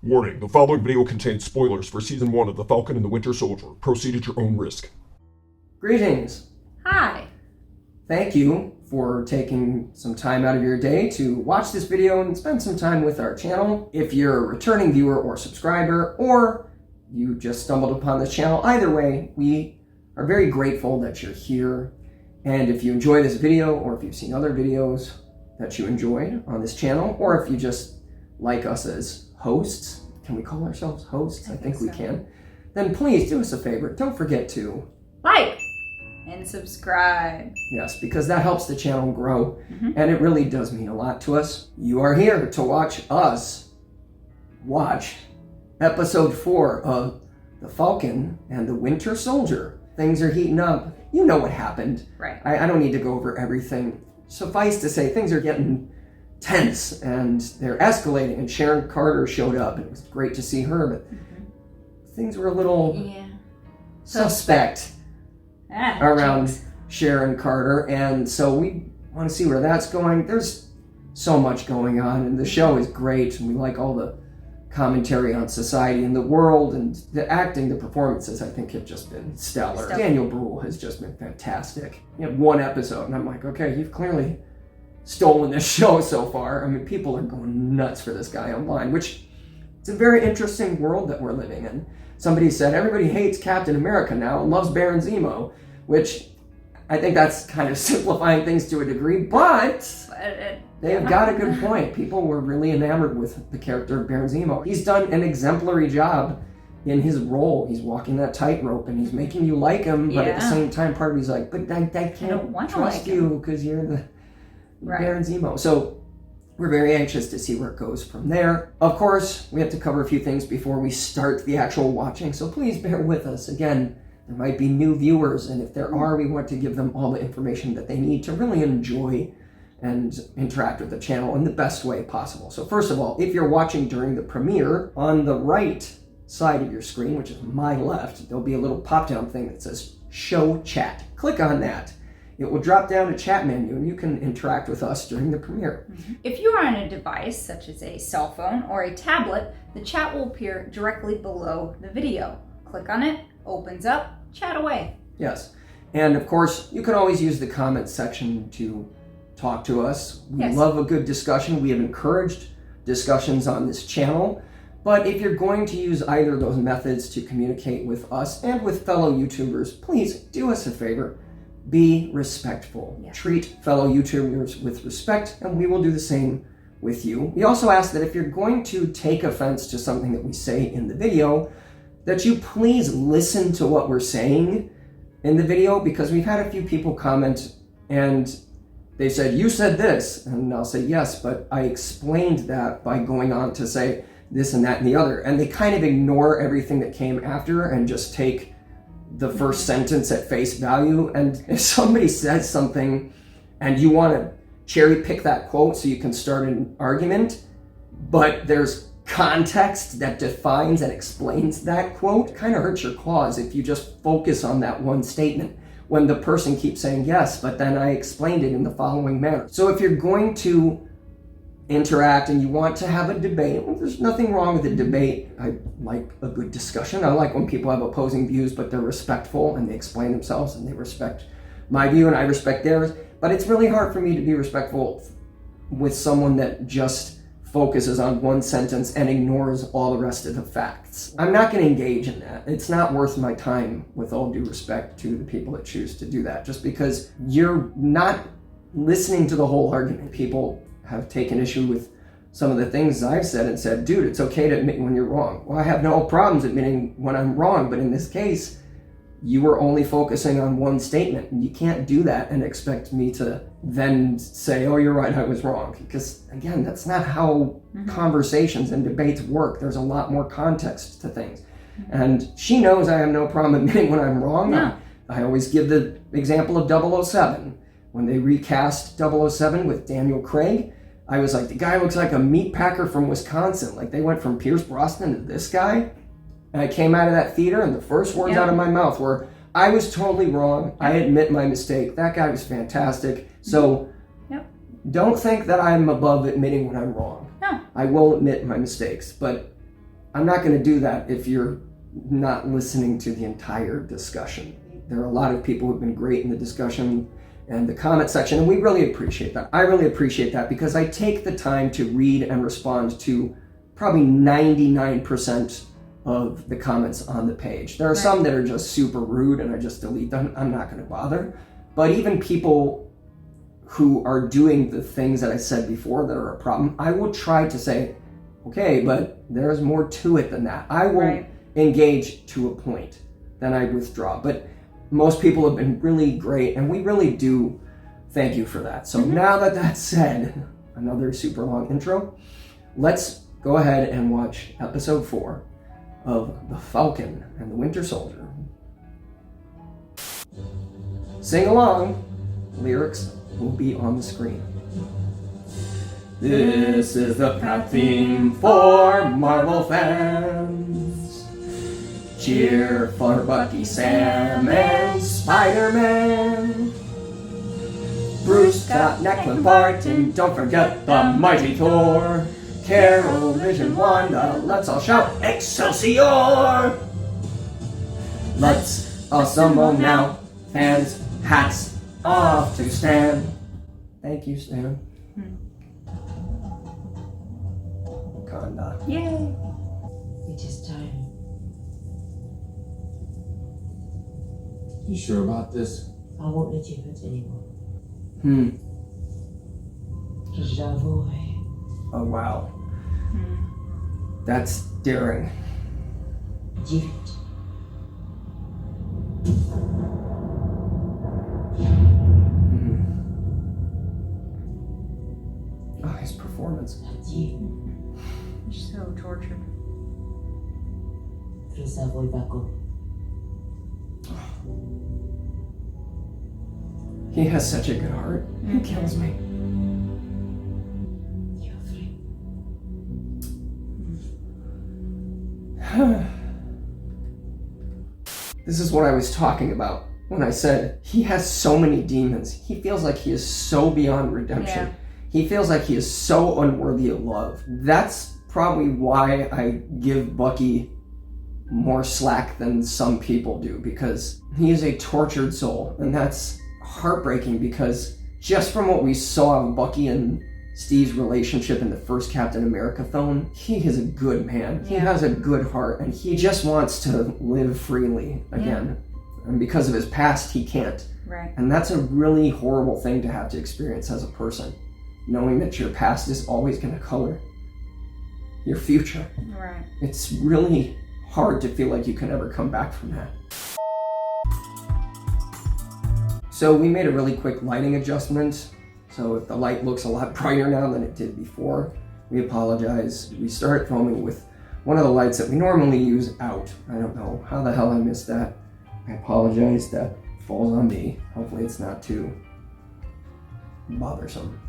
Warning, the following video contains spoilers for Season 1 of The Falcon and the Winter Soldier. Proceed at your own risk. Greetings. Hi. Thank you for taking some time out of your day to watch this video and spend some time with our channel. If you're a returning viewer or subscriber, or you just stumbled upon this channel, either way, we are very grateful that you're here. And if you enjoy this video, or if you've seen other videos that you enjoyed on this channel, or if you just like us as hosts, can we call ourselves hosts? I think we can. Then please do us a favor. Don't forget to like and subscribe. Yes, because that helps the channel grow, and it really does mean a lot to us. You are here to watch us watch episode 4 of The Falcon and the Winter Soldier. Things are heating up. You know what happened. Right. I don't need to go over everything. Suffice to say, things are getting tense and they're escalating, and Sharon Carter showed up, and it was great to see her, but things were a little suspect around Sharon Carter, and so we want to see where that's going. There's so much going on, and the show is great, and we like all the commentary on society and the world, and the acting, the performances, I think have just been stellar. Daniel Bruhl has just been fantastic. You have one episode, and I'm like, okay, you've clearly stolen this show so far. I mean, people are going nuts for this guy online, which it's a very interesting world that we're living in. Somebody said everybody hates Captain America now and loves Baron Zemo, which I think that's kind of simplifying things to a degree, but they've got a good point. People were really enamored with the character of Baron Zemo. He's done an exemplary job in his role. He's walking that tightrope, and he's making you like him, but at the same time, part of me's like, but I can't trust you because you're the Baron Zemo. So we're very anxious to see where it goes from there. Of course, we have to cover a few things before we start the actual watching, so please bear with us. Again, there might be new viewers, and if there are, we want to give them all the information that they need to really enjoy and interact with the channel in the best way possible. So first of all, if you're watching during the premiere, on the right side of your screen, which is my left, there'll be a little pop-down thing that says Show Chat. Click on that. It will drop down a chat menu, and you can interact with us during the premiere. If you are on a device such as a cell phone or a tablet, the chat will appear directly below the video. Click on it, opens up, chat away. Yes, and of course, you can always use the comments section to talk to us. We love a good discussion. We have encouraged discussions on this channel, but if you're going to use either of those methods to communicate with us and with fellow YouTubers, please do us a favor. Be respectful. Treat fellow YouTubers with respect, and we will do the same with you. We also ask that if you're going to take offense to something that we say in the video, that you please listen to what we're saying in the video, because we've had a few people comment and they said, you said this, and I'll say, yes, but I explained that by going on to say this and that and the other, and they kind of ignore everything that came after and just take the first sentence at face value. And if somebody says something and you want to cherry pick that quote so you can start an argument, but there's context that defines and explains that quote, it kind of hurts your cause if you just focus on that one statement when the person keeps saying, yes, but then I explained it in the following manner. So if you're going to interact and you want to have a debate, well, there's nothing wrong with a debate. I like a good discussion. I like when people have opposing views, but they're respectful and they explain themselves and they respect my view and I respect theirs. But it's really hard for me to be respectful with someone that just focuses on one sentence and ignores all the rest of the facts. I'm not going to engage in that. It's not worth my time, with all due respect to the people that choose to do that, just because you're not listening to the whole argument. People have taken issue with some of the things I've said and said, dude, it's okay to admit when you're wrong. Well, I have no problems admitting when I'm wrong, but in this case, you were only focusing on one statement, and you can't do that and expect me to then say, oh, you're right, I was wrong. Because again, that's not how conversations and debates work. There's a lot more context to things. And she knows I have no problem admitting when I'm wrong. No. I always give the example of 007. When they recast 007 with Daniel Craig, I was like, the guy looks like a meat packer from Wisconsin. Like, they went from Pierce Brosnan to this guy. And I came out of that theater, and the first words out of my mouth were, I was totally wrong. I admit my mistake. That guy was fantastic. So don't think that I'm above admitting when I'm wrong. No. I will admit my mistakes, but I'm not going to do that if you're not listening to the entire discussion. There are a lot of people who've been great in the discussion and the comment section, and we really appreciate that. I really appreciate that because I take the time to read and respond to probably 99% of the comments on the page. There are some that are just super rude and I just delete them. I'm not going to bother. But even people who are doing the things that I said before that are a problem, I will try to say, okay, but there's more to it than that. I will engage to a point, then I withdraw. But most people have been really great, and we really do thank you for that. So now that that's said, another super long intro, let's go ahead and watch episode 4 of The Falcon and the Winter Soldier. Sing along. Lyrics will be on the screen. This is the pop theme for Marvel fans. Cheer for Bucky, Sam, and Spider-Man. Bruce, Scott, Necklin, Bart, and don't forget the mighty Thor. Carol, Vision, Wanda, let's all shout Excelsior! Let's assemble now, fans, hats off to Stan. Thank you, Stan. Wakanda. Yay! It is time. You sure about this? I won't let you hurt anyone. J'avoue. Oh, wow. That's daring. Give it. Oh, his performance. Adieu. You're so tortured. Reserve Vaco. He has such a good heart. He kills me. You're free. This is what I was talking about when I said he has so many demons. He feels like he is so beyond redemption. Yeah. He feels like he is so unworthy of love. That's probably why I give Bucky more slack than some people do, because he is a tortured soul, and that's heartbreaking because just from what we saw of Bucky and Steve's relationship in the first Captain America film, he is a good man. He has a good heart, and he just wants to live freely again. And because of his past, he can't. Right. And that's a really horrible thing to have to experience as a person, knowing that your past is always going to color your future. Right. It's really hard to feel like you can ever come back from that. So we made a really quick lighting adjustment. So if the light looks a lot brighter now than it did before, we apologize. We started filming with one of the lights that we normally use out. I don't know how the hell I missed that. I apologize. That falls on me. Hopefully it's not too bothersome.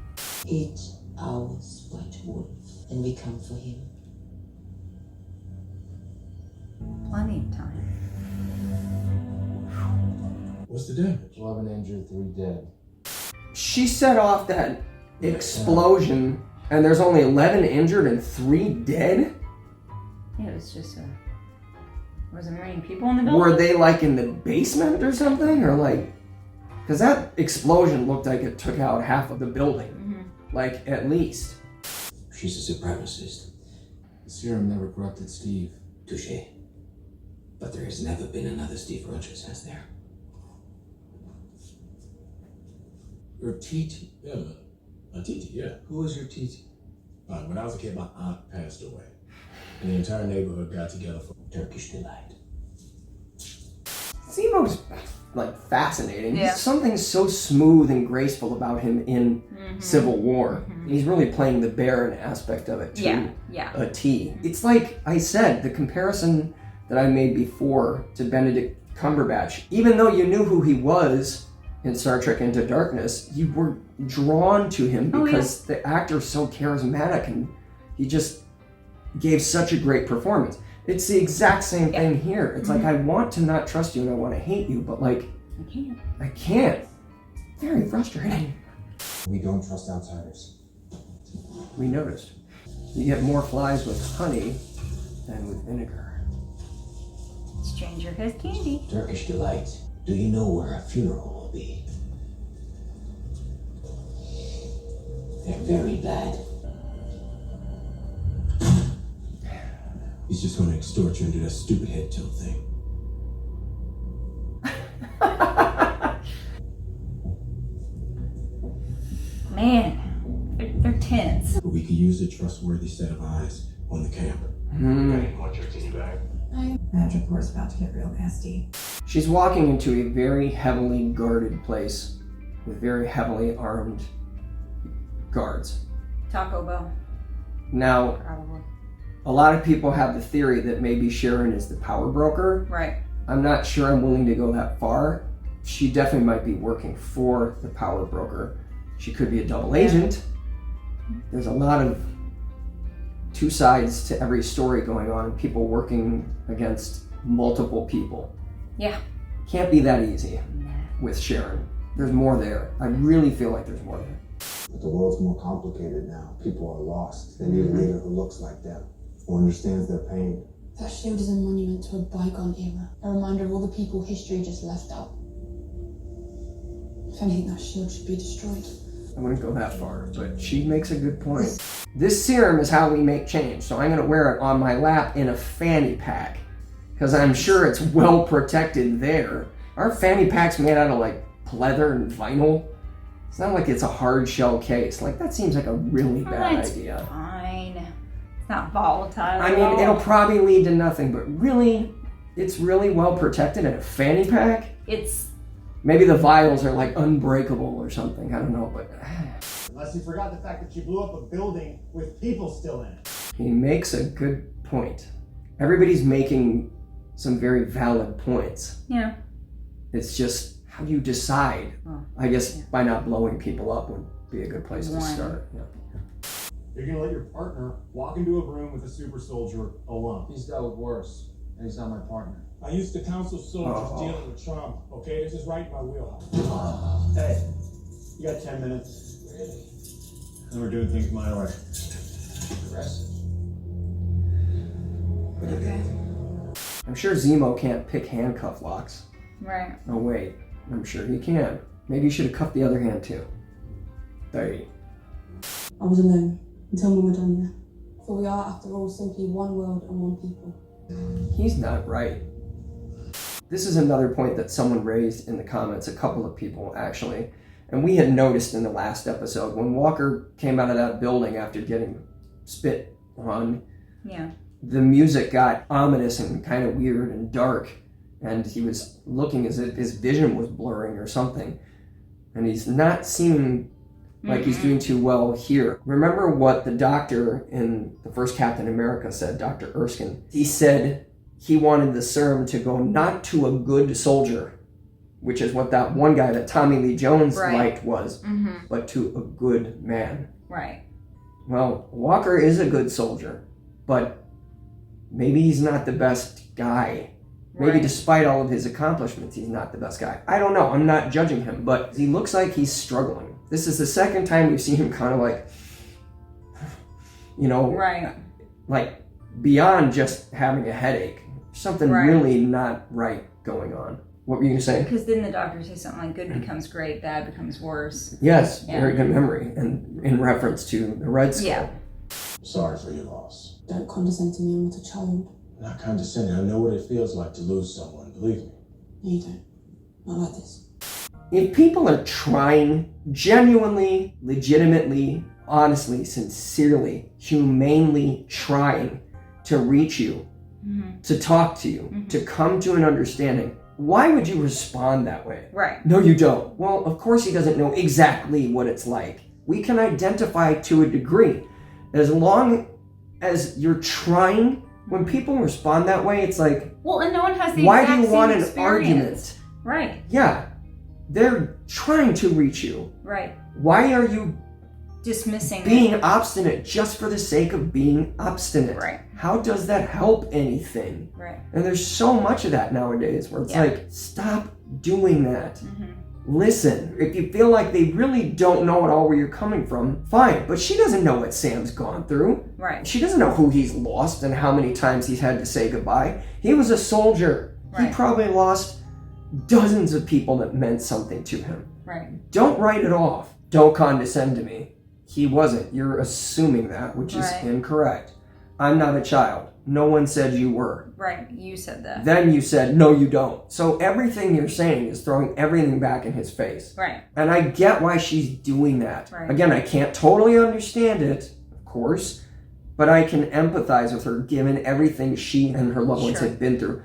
8 hours, White Wolf, and we come for him. Plenty of time. What's the damage? 11 injured, 3 dead. She set off that explosion, and there's only 11 injured and 3 dead? Yeah, it was just wasn't there many people in the building? Were they like in the basement or something? Or like, because that explosion looked like it took out half of the building. Like, at least. She's a supremacist. The serum never corrupted Steve. Touché. But there has never been another Steve Rogers, has there? Your TT? Yeah, a TT, yeah. Who was your TT? When I was a kid, my aunt passed away. And the entire neighborhood got together for Turkish delight. Zemo's like fascinating. Yeah. There's something so smooth and graceful about him in Civil War. He's really playing the Baron aspect of it to a T. It's like I said, the comparison that I made before to Benedict Cumberbatch. Even though you knew who he was in Star Trek Into Darkness, you were drawn to him because the actor's so charismatic and he just gave such a great performance. It's the exact same thing here. It's like, I want to not trust you and I want to hate you, but like, I can't. Very frustrating. We don't trust outsiders. We noticed. You get more flies with honey than with vinegar. Stranger has candy. Turkish delight. Do you know where a funeral will be? They're very bad. He's just gonna extort you and do that stupid head tilt thing. Man, they're tense. But we could use a trustworthy set of eyes on the camp. Want your tea bag? Magic war's about to get real nasty. She's walking into a very heavily guarded place with very heavily armed guards. Taco Bell, Now, probably. a lot of people have the theory that maybe Sharon is the power broker. Right. I'm not sure I'm willing to go that far. She definitely might be working for the power broker. She could be a double agent. There's a lot of two sides to every story going on, and people working against multiple people. Yeah. Can't be that easy with Sharon. There's more there. I really feel like there's more there. But the world's more complicated now. People are lost. They need a leader who looks like them, who understands their pain. That shield is a monument to a bygone era, a reminder of all the people history just left out. If anything, that shield should be destroyed. I wouldn't go that far, but she makes a good point. This serum is how we make change, so I'm gonna wear it on my lap in a fanny pack, because I'm sure it's well protected there. Our fanny pack's made out of like pleather and vinyl. It's not like it's a hard shell case. Like that seems like a really bad It's idea. fine. It's not volatile. I at mean, all. it'll probably lead to nothing, but really, it's really well protected in a fanny pack. It's Maybe the vials are like unbreakable or something. I don't know, but Unless you forgot the fact that you blew up a building with people still in it. he makes a good point. Everybody's making some very valid points. yeah. It's just how do you decide? Oh, I guess yeah. by not blowing people up would be a good place to One. start. Yeah. You're gonna let your partner walk into a room with a super soldier alone. He's dealt with worse, and he's not my partner. I used to counsel soldiers Oh. dealing with trauma, okay? This is right in my wheelhouse. Hey, you got 10 minutes. Really? And we're doing things my way. Aggressive. Okay. I'm sure Zemo can't pick handcuff locks. Right. Oh wait, I'm sure he can. Maybe you should have cuffed the other hand too. There you I was alone until Mum had done that. For we are, after all, simply one world and one people. He's not right. This is another point that someone raised in the comments, a couple of people actually. And we had noticed in the last episode when Walker came out of that building after getting spit on, Yeah. the music got ominous and kind of weird and dark. And he was looking as if his vision was blurring or something. And he's not seeming like he's doing too well here. Remember what the doctor in the first Captain America said, Dr. Erskine? He said he wanted the serum to go not to a good soldier, which is what that one guy that Tommy Lee Jones Right. liked was, but to a good man. Right. Well, Walker is a good soldier, but maybe he's not the best guy. Maybe Right. despite all of his accomplishments, he's not the best guy. I don't know. I'm not judging him, but he looks like he's struggling. This is the second time we've seen him kind of like, you know, Right. like beyond just having a headache. Something Right. really not right going on. What were you going to say? Because didn't the doctor say something like good becomes great, bad becomes worse? Yes, Yeah. very good memory. And in reference to the Red Skull. Yeah. Sorry for your loss. Don't condescend to me, I'm not a child. I'm not condescending. I know what it feels like to lose someone. Believe me. No, you don't. Not like this. If people are trying, genuinely, legitimately, honestly, sincerely, humanely trying to reach you, to talk to you, to come to an understanding, why would you respond that way? Right. No, you don't. Well, of course he doesn't know exactly what it's like. We can identify to a degree. As long as you're trying, when people respond that way, it's like, Well, and no one has the why exact do you same want an experience. argument? Right. Yeah, they're trying to reach you. Right. Why are you Dismissing being it. obstinate just for the sake of being obstinate? Right. How does that help anything? Right. And there's so much of that nowadays where it's Yeah. like, stop doing that. listen. If you feel like they really don't know at all where you're coming from, fine. But she doesn't know what Sam's gone through. Right. She doesn't know who he's lost and how many times he's had to say goodbye. He was a soldier. Right. He probably lost dozens of people that meant something to him. Right. Don't write it off. Don't condescend to me. He wasn't. You're assuming that, which is incorrect. I'm not a child. No one said you were. Right, you said that. Then you said, no, you don't. So everything you're saying is throwing everything back in his face. Right. And I get why she's doing that. Right. Again, I can't totally understand it, of course, but I can empathize with her given everything she and her loved ones have been through.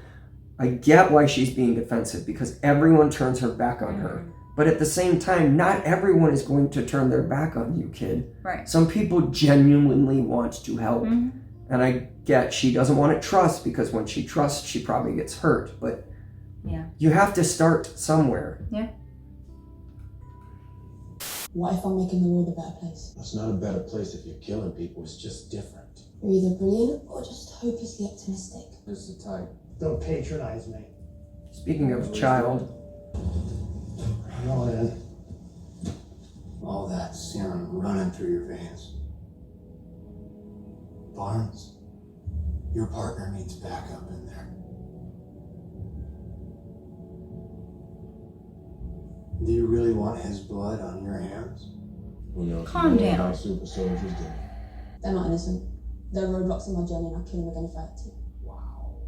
I get why she's being defensive because everyone turns her back on her. But at the same time, not everyone is going to turn their back on you, kid. Right. Some people genuinely want to help. And I get she doesn't want to trust because when she trusts, she probably gets hurt. But you have to start somewhere. Yeah. What if I'm making the world a better place? It's not a better place if you're killing people. It's just different. You're either brilliant or just hopelessly optimistic. This is the type. Don't patronize me. Speaking of child. Come on in. All that serum running through your veins. Barnes, your partner needs backup in there. Do you really want his blood on your hands? Who knows? Calm down. How super soldiers do. They're not innocent. They're roadblocks in my journey and I'll kill them again if I have to. Wow.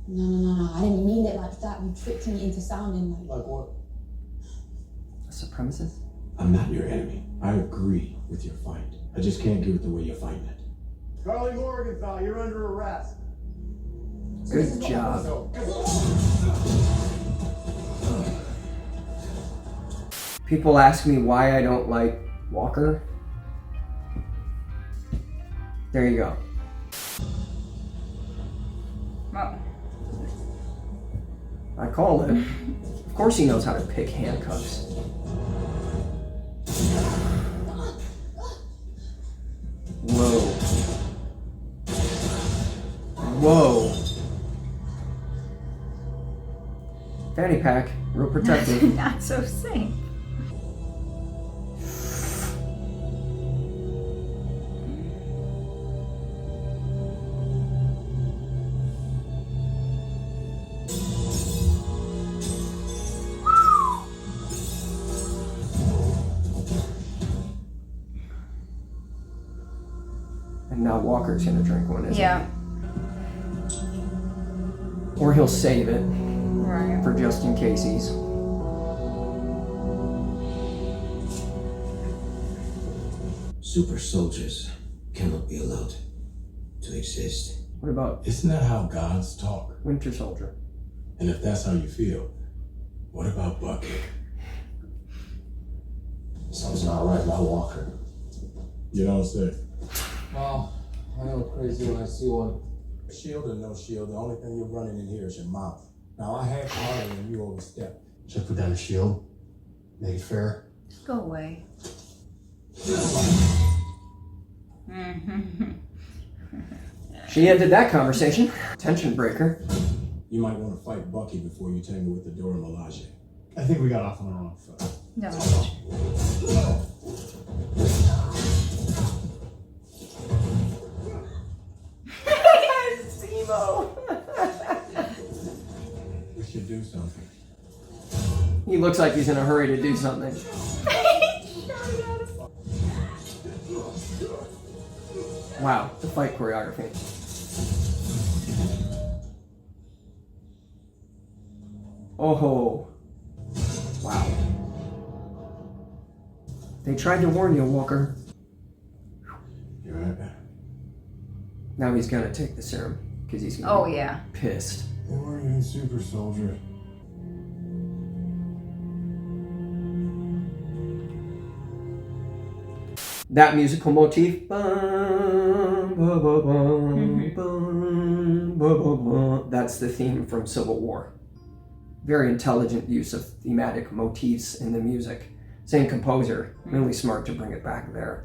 No. I didn't mean it like that. You tricked me into sounding like... Like what? A supremacist? I'm not your enemy. I agree with your fight. I just can't do it the way you're fighting it. Carly Morgenthau, you're under arrest. Good job. People ask me why I don't like Walker. There you go. Oh. I called it. Of course he knows how to pick handcuffs. Whoa. Whoa. Fanny pack, real protective. Not so safe. And now Walker's gonna drink one, isn't he? Yeah. Or he'll save it Right. for just in case. Super soldiers cannot be allowed to exist. What about Isn't that how gods talk? Winter Soldier? And if that's how you feel, what about Bucky? Something's not right about Walker. You don't say. Well, I go crazy when I see one. Shield or no shield, the only thing you're running in here is your mouth. Now, I had harder and you overstepped. Should I put down the shield? Make it fair? Go away. She ended that conversation. Tension breaker. You might want to fight Bucky before you tangle with the Dora Milaje. I think we got off on the wrong foot. No. Zemo. We should do something. He looks like he's in a hurry to do something. Wow, the fight choreography. Oh, wow. They tried to warn you, Walker. You right? Now he's gonna take the serum because he's gonna be yeah. pissed. They weren't even super soldiers. That musical motif. Bum, ba, ba, bum, bum, ba, ba, bum. That's the theme from Civil War. Very intelligent use of thematic motifs in the music. Same composer. Really smart to bring it back there.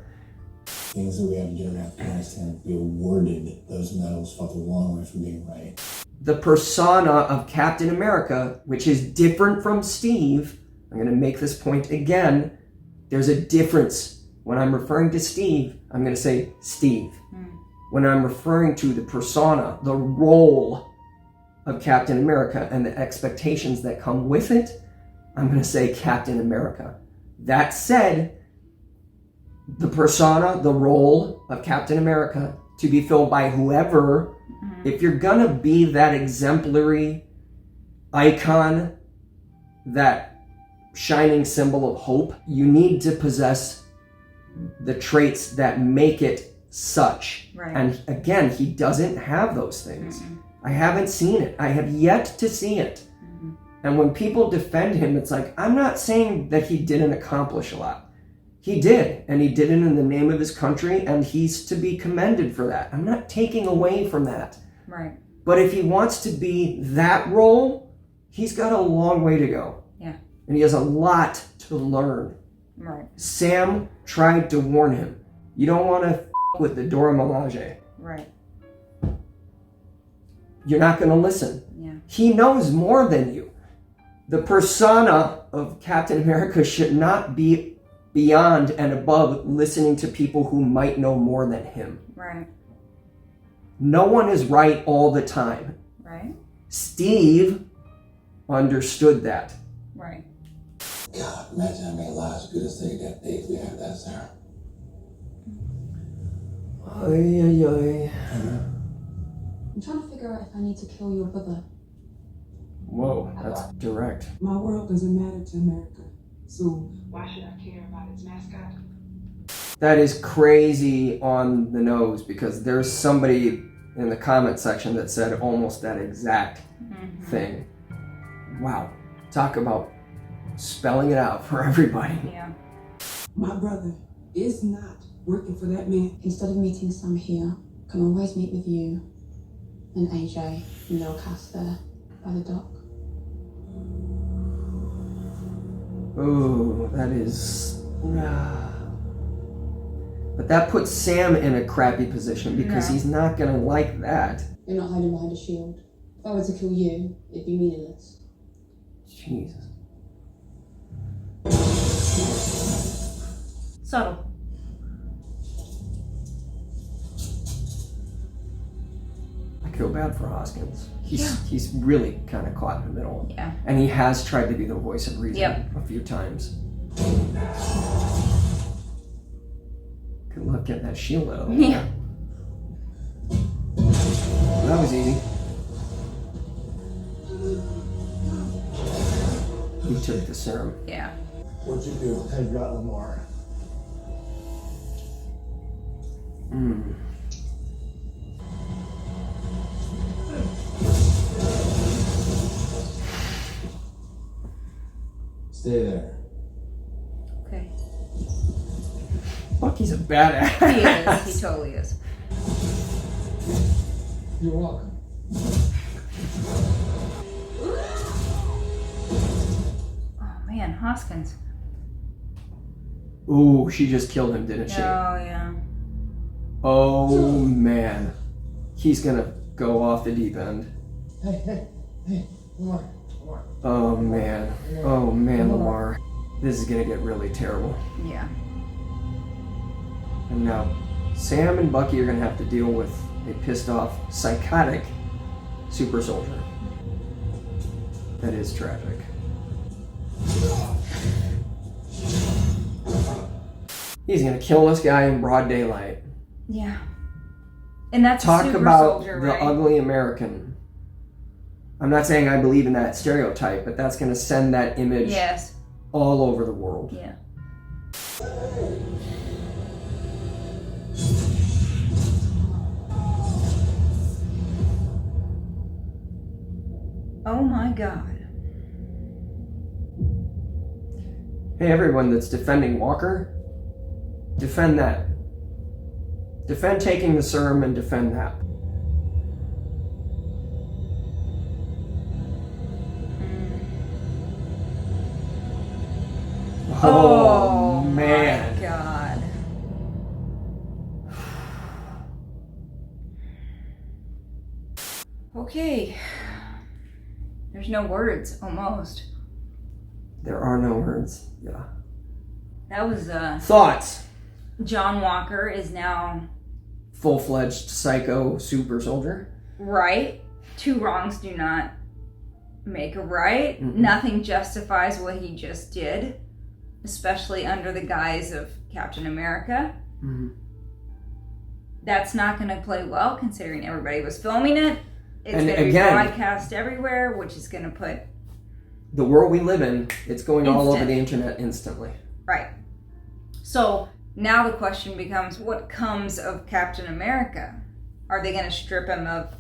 Things that we have to do in Afghanistan, be awarded those medals felt a long way from being right. The persona of Captain America, which is different from Steve, I'm going to make this point again. There's a difference. When I'm referring to Steve, I'm going to say Steve. When I'm referring to the persona, the role of Captain America and the expectations that come with it, I'm going to say Captain America. That said, the persona, the role of Captain America to be filled by whoever, if you're going to be that exemplary icon, that shining symbol of hope, you need to possess the traits that make it such. Right. And again, he doesn't have those things. I haven't seen it. I have yet to see it. And when people defend him, it's like, I'm not saying that he didn't accomplish a lot. He did, and he did it in the name of his country, and he's to be commended for that. I'm not taking away from that. Right. But if he wants to be that role, he's got a long way to go. Yeah. And he has a lot to learn. Right. Sam tried to warn him. You don't want to with the Dora Milaje. Right. You're not going to listen. Yeah. He knows more than you. The persona of Captain America should not be beyond and above listening to people who might know more than him. Right. No one is right all the time. Right. Steve understood that. Right. God, imagine how many lives we could have saved that day if we had that, Sarah. Ay, ay, ay. I'm trying to figure out if I need to kill your brother. Whoa, that's direct. My world doesn't matter to America, so why should I care about its mascot? That is crazy on the nose, because there's somebody in the comment section that said almost that exact thing. Wow. Talk about spelling it out for everybody. Yeah. my brother is not working for that man. Instead of meeting Sam here, can always meet with you and AJ in the cast there by the dock. Oh, that is... But that puts Sam in a crappy position because he's not gonna like that. You're not hiding behind a shield. If I were to kill you, it'd be meaningless. Jesus. Subtle. I feel bad for Hoskins. He's really kind of caught in the middle. Yeah. And he has tried to be the voice of reason a few times. Good luck getting that shield out. Yeah. That was easy. He took the serum. Yeah. What'd you do? I got Lamar. Stay there. Okay. Bucky's a badass. He is. He totally is. You're welcome. Oh man, Hoskins. Ooh, she just killed him, didn't she? Oh yeah. Oh man. He's gonna go off the deep end. Hey, Lamar. Oh man. Oh man, Lamar. This is gonna get really terrible. Yeah. And now, Sam and Bucky are gonna have to deal with a pissed off, psychotic super soldier. That is tragic. He's gonna kill this guy in broad daylight. Yeah. And that's Talk a super about soldier, the right? ugly American. I'm not saying I believe in that stereotype, but that's gonna send that image all over the world. Yeah. Oh my God. Hey, everyone that's defending Walker, defend that. Defend taking the serum and defend that. Oh man. My God. Okay. There's no words, almost. There are no words. Yeah. That was Thoughts? John Walker is now Full-fledged psycho super soldier. right. Two wrongs do not make a right. Mm-mm. Nothing justifies what he just did, especially under the guise of Captain America. Mm-hmm. That's not going to play well considering everybody was filming it. It's And going to be again- broadcast everywhere, which is going to put... The world we live in, it's going all over Instant. the internet instantly. Right. So now the question becomes, what comes of Captain America? Are they going to strip him of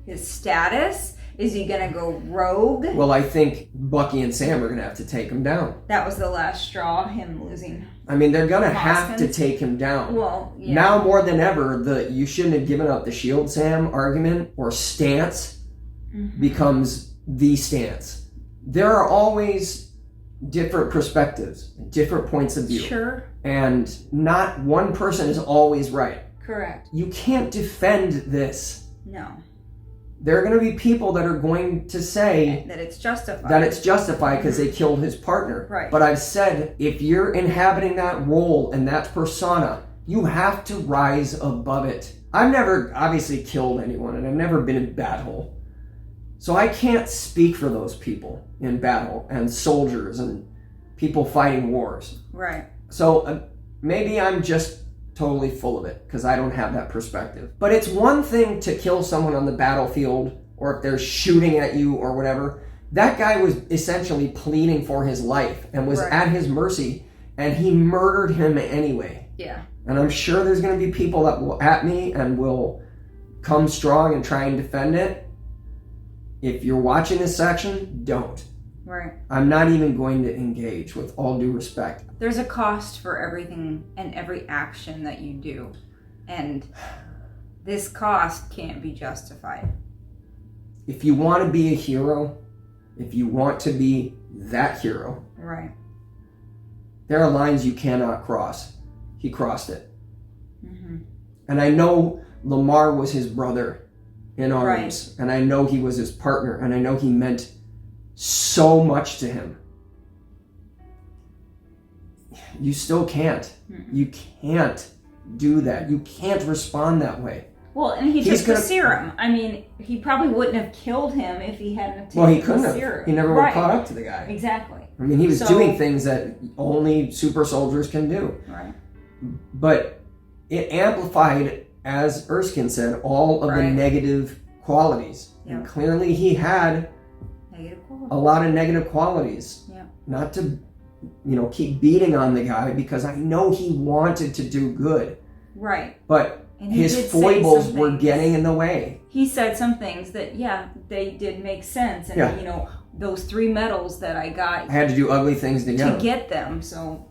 his status? Is he going to go rogue? Well, I think Bucky and Sam are going to have to take him down. That was the last straw, him losing. I mean, they're going to have to Hoskins? take him down. Well, yeah. Now more than ever, the you shouldn't have given up the shield, Sam argument or stance Mhm. becomes the stance. There are always different perspectives, different points of view. Sure. And not one person is always right. Correct. You can't defend this. No. There are going to be people that are going to say That it's justified. that it's justified because they killed his partner. Right. But I've said, if you're inhabiting that role and that persona, you have to rise above it. I've never obviously killed anyone, and I've never been in battle. So I can't speak for those people in battle and soldiers and people fighting wars. Right. So maybe I'm just totally full of it because I don't have that perspective. But it's one thing to kill someone on the battlefield or if they're shooting at you or whatever. That guy was essentially pleading for his life and was Right. at his mercy, and he murdered him anyway. Yeah. And I'm sure there's going to be people that will at me and will come strong and try and defend it. If you're watching this section, don't. Right. I'm not even going to engage, with all due respect. There's a cost for everything and every action that you do. And this cost can't be justified. If you want to be a hero, if you want to be that hero, Right. there are lines you cannot cross. He crossed it. Mm-hmm. And I know Lamar was his brother in arms, and I know he was his partner, and I know he meant so much to him. You still can't. Mm-mm. You can't do that. You can't respond that way. Well, and he He's took the gonna- serum. I mean, he probably wouldn't have killed him if he hadn't have taken Well, he couldn't the have. serum. He never would have Right. caught up to the guy. Exactly. I mean, he was So- doing things that only super soldiers can do. Right. But it amplified, as Erskine said, all of the Right. negative qualities. Yeah. And clearly he had Negative quality. a lot of negative qualities. Yeah. Not to, keep beating on the guy, because I know he wanted to do good. Right. But And he his did say foibles some were things. getting in the way. He said some things that, they did make sense. And, Yeah. those 3 medals that I got I had to do ugly things to get to him. get them. So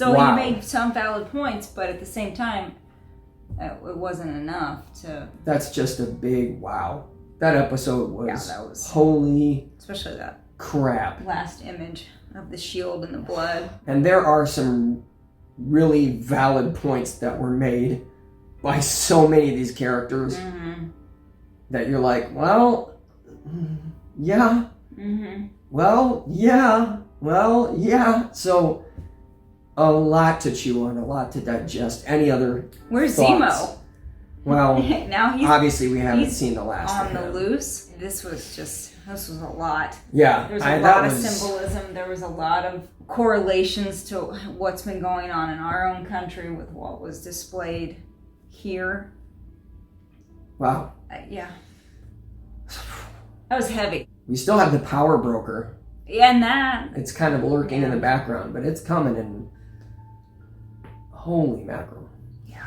Wow. he made some valid points, but at the same time, it wasn't enough to, That's just a big wow. That episode was, that was- holy especially that crap. last image of the shield and the blood. And there are some really valid points that were made by so many of these characters Mm-hmm. that you're like, well, yeah, Mm-hmm. well, yeah. So a lot to chew on, a lot to digest. Any other Where's thoughts? Zemo? Well, Now he's obviously we haven't he's seen the last on of the him. loose. This was a lot. Yeah, There's a that lot of was- symbolism. There was a lot of correlations to what's been going on in our own country with what was displayed here. Wow. Yeah. That was heavy. We still have the power broker. Yeah, and that. It's kind of lurking in the background, but it's coming in. Holy mackerel. Yeah.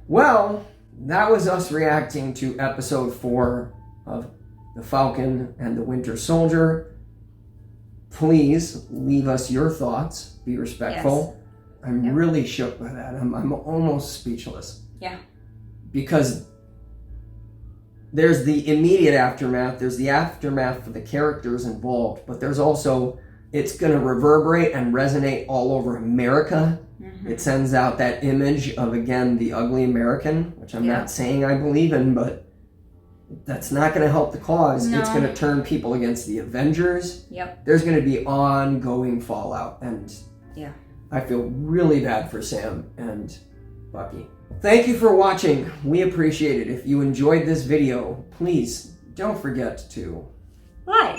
Well, that was us reacting to episode 4 of The Falcon and the Winter Soldier. Please leave us your thoughts. Be respectful. I'm Yep. really shook by that. I'm almost speechless. Yeah. Because there's the immediate aftermath, there's the aftermath for the characters involved, but there's also, it's going to reverberate and resonate all over America. Mm-hmm. It sends out that image of, again, the ugly American, which I'm Yeah. not saying I believe in, but That's not going to help the cause. No. It's going to turn people against the Avengers. Yep. There's going to be ongoing fallout, and Yeah. I feel really bad for Sam and Bucky. Thank you for watching. We appreciate it. If you enjoyed this video, please don't forget to Like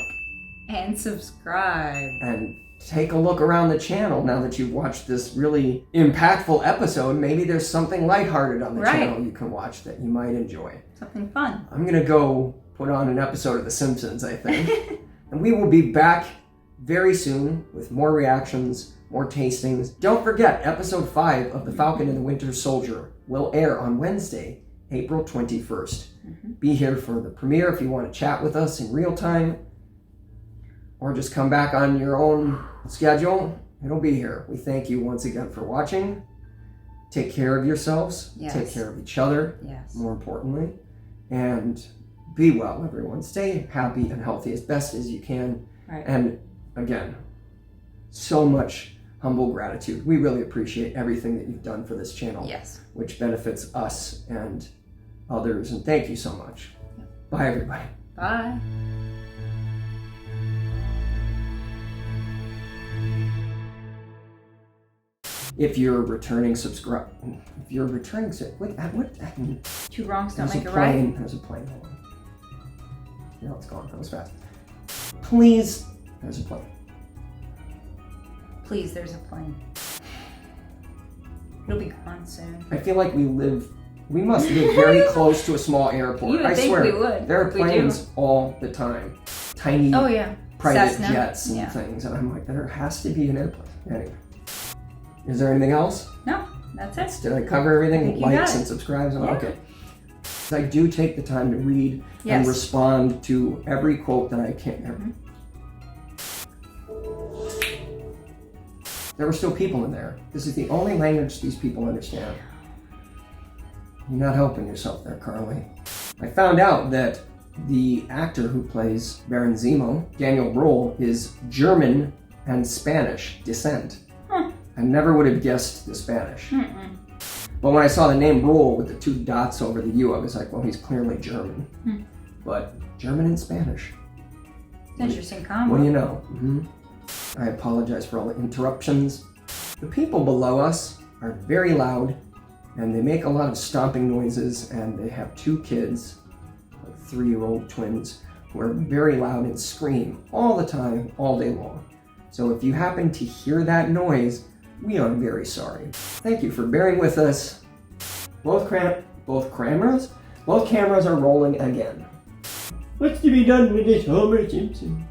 and subscribe. and take a look around the channel now that you've watched this really impactful episode. Maybe there's something lighthearted on the channel you can watch that you might enjoy. Something fun. I'm gonna go put on an episode of The Simpsons, I think. And we will be back very soon with more reactions, more tastings. Don't forget, episode 5 of The Falcon and the Winter Soldier will air on Wednesday, April 21st. Be here for the premiere if you want to chat with us in real time, or just come back on your own schedule. It'll be here. We thank you once again for watching. Take care of yourselves. Yes. Take care of each other, Yes. more importantly. And be well, everyone. Stay happy and healthy as best as you can. Right. And again, so much humble gratitude. We really appreciate everything that you've done for this channel, Yes. which benefits us and others. And thank you so much. Bye, everybody. Bye. If you're a returning subscriber, what? Two wrongs don't There's make a a right. plane. There's a plane. Hold on. No, it's gone. That was fast. Please. There's a plane. Please, there's a plane. It'll be gone soon. I feel like we must live very close to a small airport. You would I think swear, we would. there are We do. planes all the time. Tiny Oh yeah. private Cessna. jets and Yeah. things. And I'm like, there has to be an airplane. Anyway. Is there anything else? No, that's it. Did I cover everything? think you Likes got it. and subscribes? And Yeah. Okay. I do take the time to read and Yes. respond to every quote that I can. There were still people in there. This is the only language these people understand. You're not helping yourself there, Carly. I found out that the actor who plays Baron Zemo, Daniel Rohl, is German and Spanish descent. I never would have guessed the Spanish. But when I saw the name Rohl with the 2 dots over the U, I was like, well, he's clearly German. But German and Spanish. Interesting combo. What do you know? I apologize for all the interruptions. The people below us are very loud, and they make a lot of stomping noises, and they have 2 kids, like 3-year-old twins, who are very loud and scream all the time, all day long. So if you happen to hear that noise, we are very sorry. Thank you for bearing with us. Both cameras are rolling again. What's to be done with this Homer Simpson?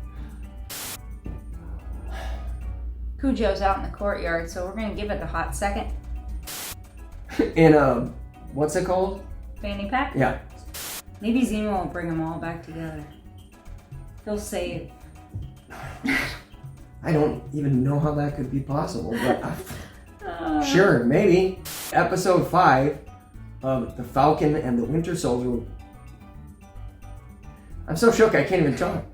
Cujo's out in the courtyard, so we're gonna give it the hot second. In a, what's it called? Fanny pack? Yeah. Maybe Zemo will bring them all back together. He'll save. I don't even know how that could be possible, but sure, maybe. Episode 5 of The Falcon and the Winter Soldier. I'm so shook I can't even talk.